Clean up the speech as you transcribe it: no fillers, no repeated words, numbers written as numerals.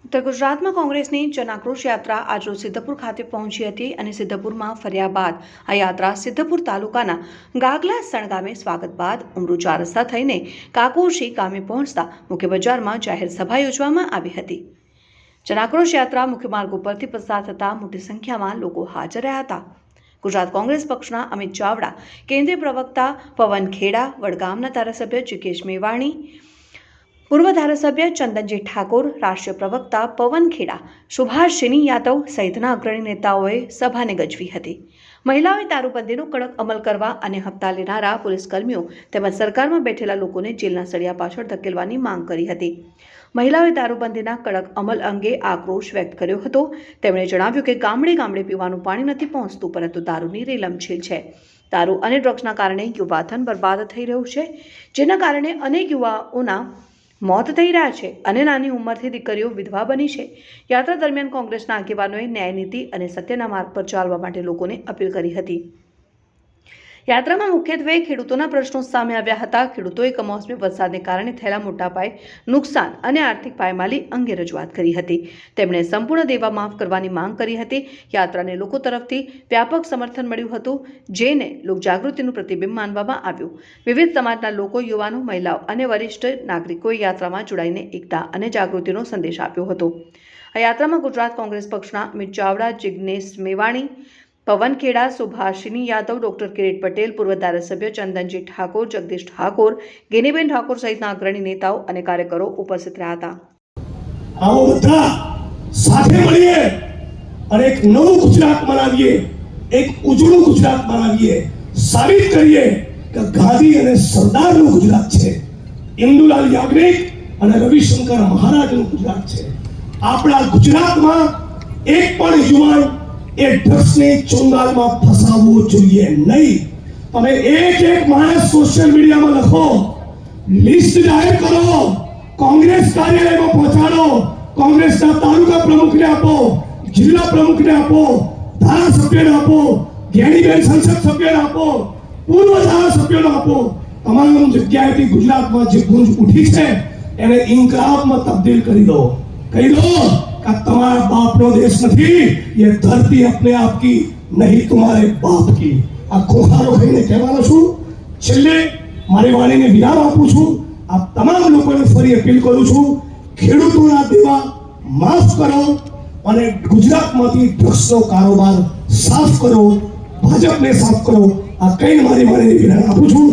ઉત્તર ગુજરાતમાં કોંગ્રેસની જનાક્રોશ યાત્રા આજરોજ સિદ્ધપુર ખાતે પહોંચી હતી અને સિદ્ધપુરમાં ફર્યા બાદ આ યાત્રા સિદ્ધપુર તાલુકાના ગાગલાસણ ગામે સ્વાગત બાદ ઉમરૂ ચાર રસ્તા થઈને કાકોશી ગામે પહોંચતા મુખ્ય બજારમાં જાહેર સભા યોજવામાં આવી હતી। જનાક્રોશ યાત્રા મુખ્ય માર્ગ ઉપરથી પસાર થતા મોટી સંખ્યામાં લોકો હાજર રહ્યા હતા। ગુજરાત કોંગ્રેસ પક્ષના અમિત ચાવડા, કેન્દ્રીય પ્રવક્તા પવન ખેડા, વડગામના ધારાસભ્ય જીગનેશ મેવાણી, પૂર્વ ધારાસભ્ય ચંદનજી ઠાકોર, રાષ્ટ્રીય પ્રવક્તા પવન ખેડા, સુભાષિની યાદવ સહિતના અગ્રણી નેતાઓએ સભાને ગજવી હતી। મહિલાઓએ દારૂબંધીનો કડક અમલ કરવા અને હપ્તા લેનારા પોલીસકર્મીઓ તેમજ સરકારમાં બેઠેલા લોકોને જેલના સળિયા પાછળ ધકેલવાની માંગ કરી હતી। મહિલાઓએ દારૂબંધીના કડક અમલ અંગે આક્રોશ વ્યક્ત કર્યો હતો। તેમણે જણાવ્યું કે ગામડે ગામડે પીવાનું પાણી નથી પહોંચતું, પરંતુ દારૂની રેલમછેલ છે। દારૂ અને ડ્રગ્સના કારણે યુવાધન બરબાદ થઈ રહ્યું છે, જેના કારણે અનેક યુવાઓના મોત થઈ રહ્યા છે અને નાની ઉંમરથી દીકરીઓ વિધવા બની છે। યાત્રા દરમિયાન કોંગ્રેસના આગેવાનોએ ન્યાય નીતિ અને સત્યના માર્ગ પર ચાલવા માટે લોકોને અપીલ કરી હતી। યાત્રામાં મુખ્યત્વે ખેડૂતોના પ્રશ્નો સામે આવ્યા હતા। ખેડૂતોએ કમોસમી વરસાદને કારણે થયેલા મોટા પાયે નુકસાન અને આર્થિક પાયમાલી અંગે રજૂઆત કરી હતી। તેમણે સંપૂર્ણ દેવા માફ કરવાની માંગ કરી હતી। યાત્રાને લોકો તરફથી વ્યાપક સમર્થન મળ્યું હતું, જેને લોકજાગૃતિનું પ્રતિબિંબ માનવામાં આવ્યું। વિવિધ સમાજના લોકો, યુવાનો, મહિલાઓ અને વરિષ્ઠ નાગરિકોએ યાત્રામાં જોડાઈને એકતા અને જાગૃતિનો સંદેશ આપ્યો હતો। આ યાત્રામાં ગુજરાત કોંગ્રેસ પક્ષના અમિત ચાવડા, જીગ્નેશ મેવાણી, પવન ખેડા, સુભાષિની યાદવ, ડોક્ટર કિરીટ પટેલ, પૂર્વ ધારાસભ્ય ચંદનજી ઠાકોર, જગદીશ ઠાકોર, ગેનીબેન ઠાકોર સહિતના અગ્રણી નેતાઓ અને કાર્યકરો ઉપસ્થિત રહ્યા હતા। આવો બધા સાથે મળીએ અને એક નવું ગુજરાત બનાવીએ, એક ઉજળું ગુજરાત બનાવીએ, સાબિત કરીએ કે ગાંધી અને સરદારનું ગુજરાત છે, ઇન્દુલાલ યાજ્ઞિક અને રવિશંકર મહારાજનું ગુજરાત છે। આપણા ગુજરાતમાં એક પણ યુવાન એ ડ્રગ્સની ચુંગાલમાં ફસાવવો જોઈએ નહીં। તમે એક માણસ સોશિયલ મીડિયામાં લખો, લિસ્ટ જાહેર કરો, કોંગ્રેસ કાર્યાલયમાં પહોંચાડો, કોંગ્રેસના તાલુકા પ્રમુખને આપો, જિલ્લા પ્રમુખને આપો, ધારાસભ્યને આપો, જ્ઞાનીબેન સંસદ સભ્યને આપો, પૂર્વ ધારાસભ્યોને આપો। તમામ જગ્યાએથી ગુજરાતમાં જે ગુંજ ઉઠી છે એને ઇન્કલાબમાં તબદીલ કરી દો। કહી દો कि तुम्हारा बाप नो देश नहीं, ये धरती अपने आप की नहीं, तुम्हारे बाप की। आ खोखारो भाઈને કહેવાનો છું। છેલ્લે મારી વાણીને વિરામ આપું છું। આ તમામ લોકોને ફરી અપીલ કરું છું, ખેડૂતોના દેવા માફ કરો અને ગુજરાતમાંથી ડ્રગ્સનો કારોબાર સાફ કરો, ભાજપને સાફ કરો। આ કઈ મારી વાણીને વિરામ આપું છું।